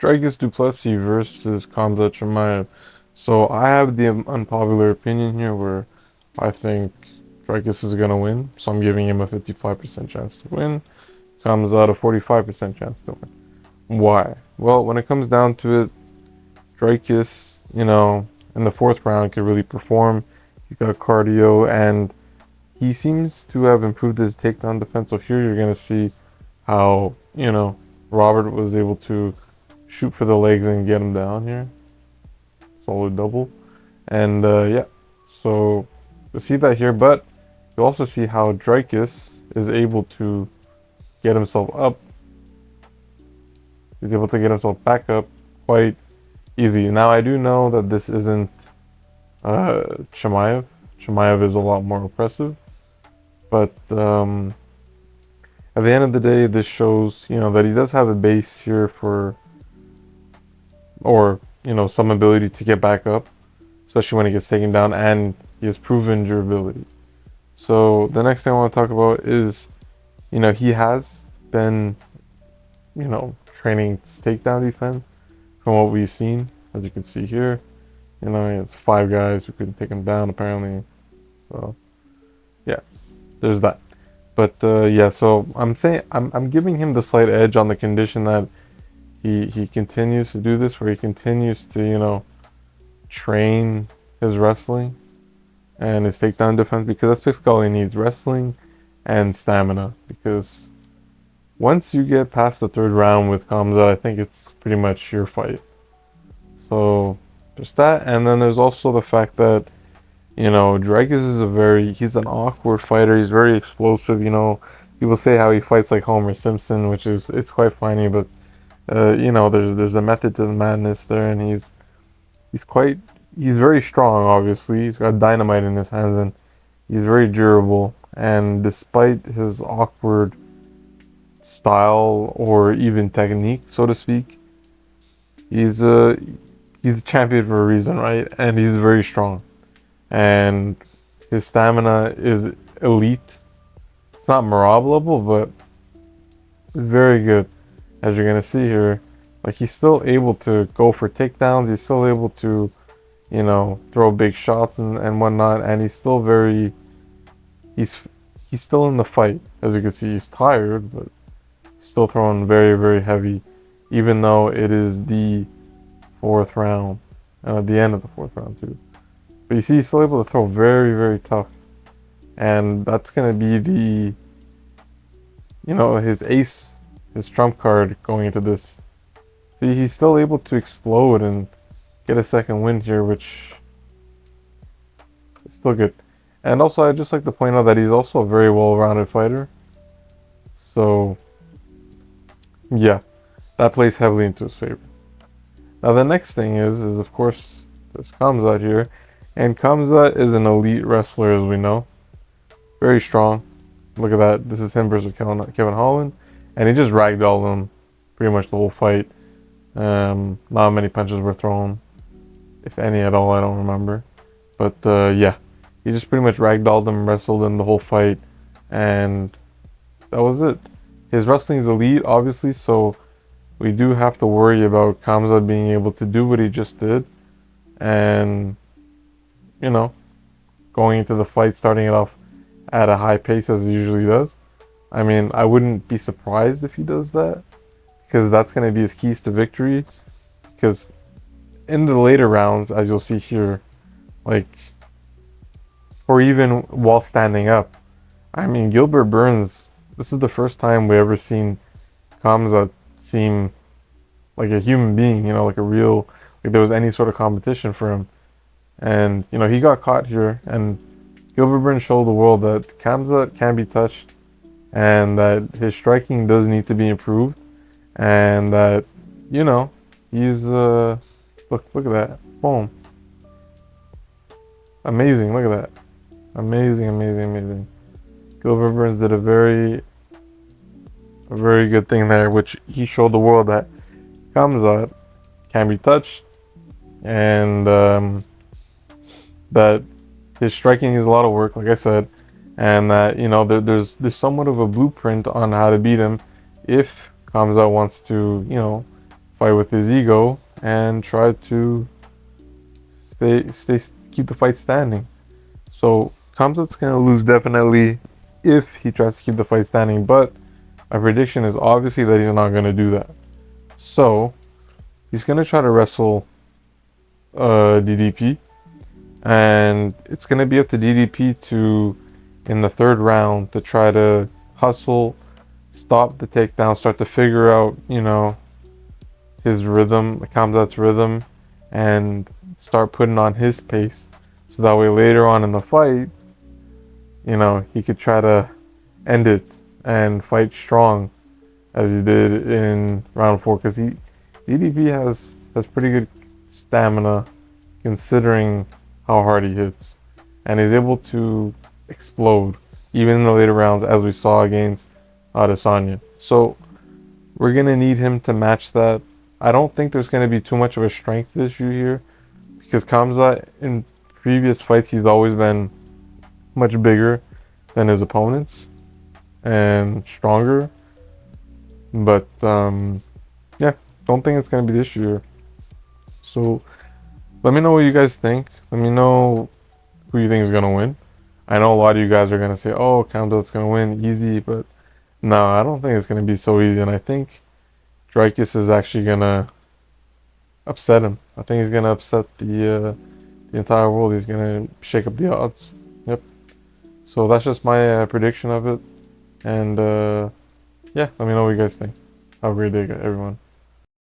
Dricus du Plessis versus Khamzat Chimaev. So I have the unpopular opinion here where I think Dricus is going to win. So I'm giving him a 55% chance to win. Khamzat a 45% chance to win. Why? Well, when it comes down to it, Dricus, in the fourth round could really perform. He's got cardio and he seems to have improved his takedown defense. So here you're going to see how, Robert was able to shoot for the legs and get him down here. Solid double. And yeah, so you see that here, but you also see how Dricus is able to get himself up. He's able to get himself back up quite easy. Now I do know that this isn't Chimaev. Chimaev is a lot more oppressive, but at the end of the day, this shows that he does have a base here for, or some ability to get back up, especially when he gets taken down, and he has proven durability. So the next thing I want to talk about is, he has been, training takedown defense from what we've seen, as you can see here. He has 5 guys who couldn't take him down apparently. So yeah, there's that. But yeah, so I'm giving him the slight edge on the condition that he continues to do this, where he continues to train his wrestling and his takedown defense, because that's basically all he needs: wrestling and stamina. Because once you get past the third round with Khamzat, I think it's pretty much your fight. So there's that, and then there's also the fact that Dricus is he's an awkward fighter. He's very explosive. People say how he fights like Homer Simpson, which it's quite funny, but there's a method to the madness there, and he's very strong. Obviously, he's got dynamite in his hands, and he's very durable. And despite his awkward style or even technique, so to speak, he's a champion for a reason, right? And he's very strong, and his stamina is elite. It's not Marab level, but very good. As you're gonna see here, like, he's still able to go for takedowns. He's still able to, throw big shots and whatnot. And he's still he's still in the fight. As you can see, he's tired, but he's still throwing very, very heavy, even though it is the fourth round, the end of the fourth round too. But you see, he's still able to throw very, very tough. And that's gonna be his ace, his trump card going into this. See, he's still able to explode and get a second win here, which is still good. And also, I'd just like to point out that he's also a very well-rounded fighter. So, yeah, that plays heavily into his favor. Now, the next thing is of course, there's Khamzat here. And Khamzat is an elite wrestler, as we know. Very strong. Look at that. This is him versus Kevin Holland. And he just ragdolled him pretty much the whole fight. Not many punches were thrown, if any at all, I don't remember. But yeah, he just pretty much ragdolled him, wrestled him the whole fight, and that was it. His wrestling is elite, obviously, so we do have to worry about Khamzat being able to do what he just did, and going into the fight, starting it off at a high pace as he usually does. I mean, I wouldn't be surprised if he does that, because that's going to be his keys to victory. Because in the later rounds, as you'll see here, like, or even while standing up, I mean, Gilbert Burns, this is the first time we ever seen Khamzat seem like a human being, like a real, like there was any sort of competition for him. And, he got caught here, and Gilbert Burns showed the world that Khamzat can be touched, and that his striking does need to be improved, and that, he's, look at that, boom. Amazing, look at that. Amazing, amazing, amazing. Gilbert Burns did a very good thing there, which he showed the world that Khamzat can be touched, and that his striking is a lot of work, like I said, and that there's somewhat of a blueprint on how to beat him if Khamzat wants to fight with his ego and try to keep the fight standing. So Khamzat's gonna lose definitely if he tries to keep the fight standing, but my prediction is obviously that he's not gonna do that. So he's gonna try to wrestle DDP, and it's gonna be up to DDP to, in the third round, to try to hustle, stop the takedown, start to figure out, his rhythm, Khamzat's rhythm, and start putting on his pace. So that way later on in the fight, he could try to end it and fight strong as he did in round 4. Because DDP has pretty good stamina considering how hard he hits. And he's able to explode even in the later rounds, as we saw against Adesanya. So we're going to need him to match that. I don't think there's going to be too much of a strength issue here, because Khamzat, in previous fights, he's always been much bigger than his opponents and stronger. But yeah, don't think it's going to be the issue here. So let me know what you guys think. Let me know who you think is going to win. I know a lot of you guys are going to say, oh, Khamzat's going to win easy, but no, I don't think it's going to be so easy. And I think Dricus is actually going to upset him. I think he's going to upset the entire world. He's going to shake up the odds. Yep. So that's just my prediction of it. And yeah, let me know what you guys think. Have a great day, everyone.